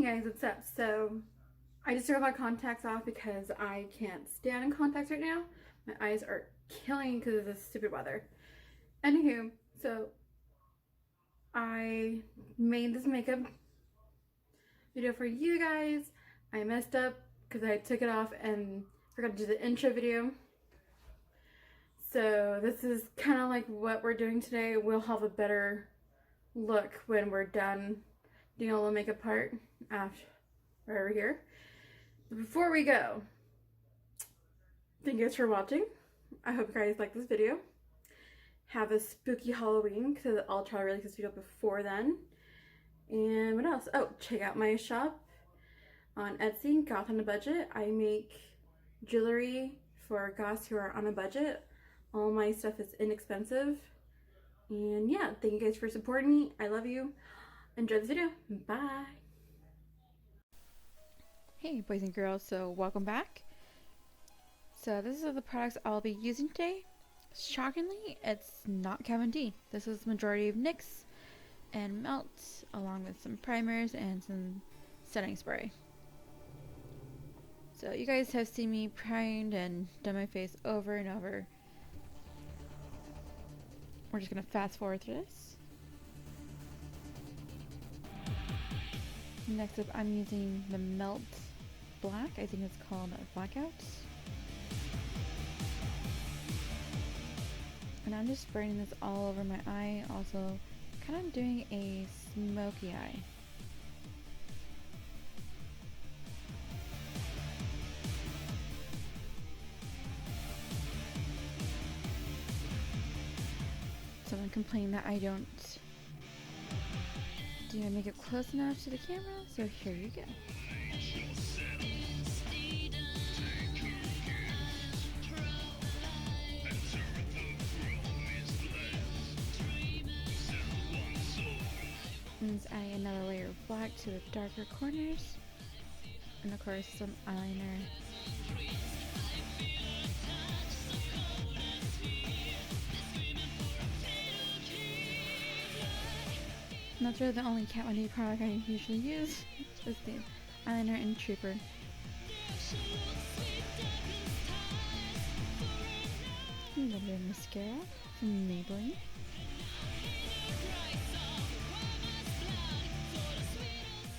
guys, what's up? So I just took my contacts off because I can't stand in contacts right now. My eyes are killing because of this stupid weather. Anywho, so I made this makeup video for you guys. I messed up because I took it off and forgot to do the intro video. So this is kind of like what we're doing today. We'll have a better look when we're done doing a little makeup part after right over here. But before we go, thank you guys for watching. I hope you guys like this video. Have a spooky Halloween because I'll try to release this video before then. And what else? Oh, check out my shop on Etsy, Goth on a Budget. I make jewelry for goths who are on a budget. All my stuff is inexpensive. And yeah, thank you guys for supporting me. I love you. Enjoy this video. Bye. Hey boys and girls, so welcome back. So this is the products I'll be using today. Shockingly, it's not Kat D. This is the majority of NYX and Melt, along with some primers and some setting spray. So you guys have seen me primed and done my face over and over. We're just gonna fast forward through this. Next up, I'm using the Melt Black. I think it's called Blackout. And I'm just spraying this all over my eye, also kind of doing a smoky eye. Someone complained that I don't do I make it close enough to the camera, so here you go. And just adding another layer of black to the darker corners, and of course some eyeliner. And that's really the only Kat D product I usually use, is the eyeliner and Trooper. A little bit of mascara from Maybelline.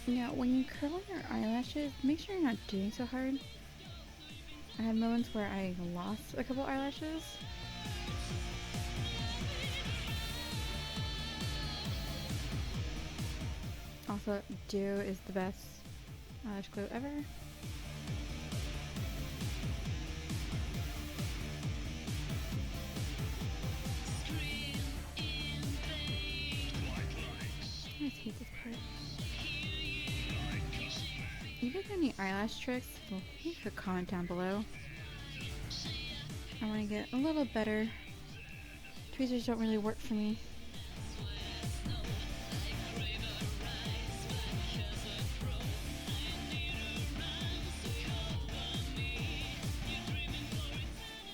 Now, when you curl your eyelashes, make sure you're not doing so hard. I had moments where I lost a couple eyelashes. Also, Dew is the best eyelash glue ever. I just hate this part. If you have any eyelash tricks, well, leave a comment down below. I want to get a little better. Tweezers don't really work for me.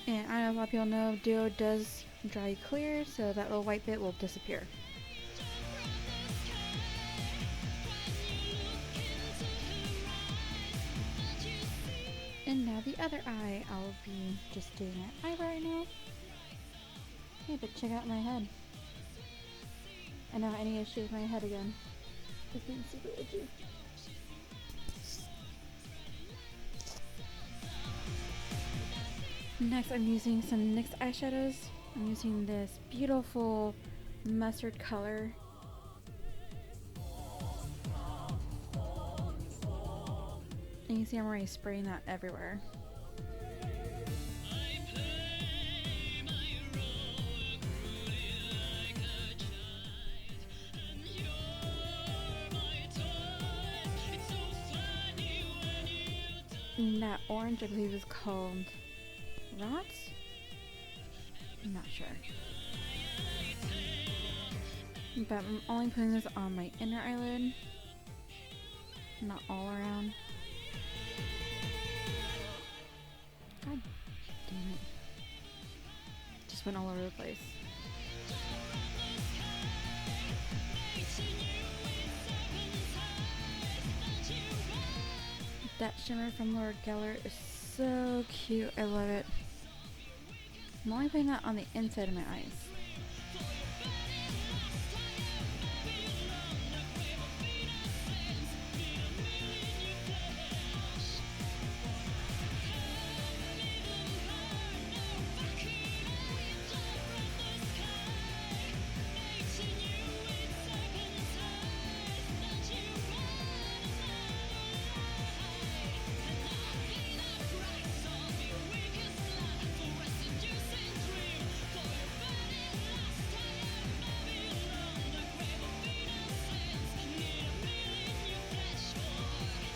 And I know a lot of people know Duo does dry clear, so that little white bit will disappear. And now the other eye, I'll be just doing my eyebrow right now. Hey, but check out my head. I don't have any issues with my head again. It's being super itchy. Next, I'm using some NYX eyeshadows. I'm using this beautiful mustard color. And you see I'm already spraying that everywhere. And that orange, I believe, is called Rot? I'm not sure. But I'm only putting this on my inner eyelid, not all around. God damn it. Just went all over the place. That shimmer from Laura Geller is so cute. I love it. I'm only putting that on the inside of my eyes.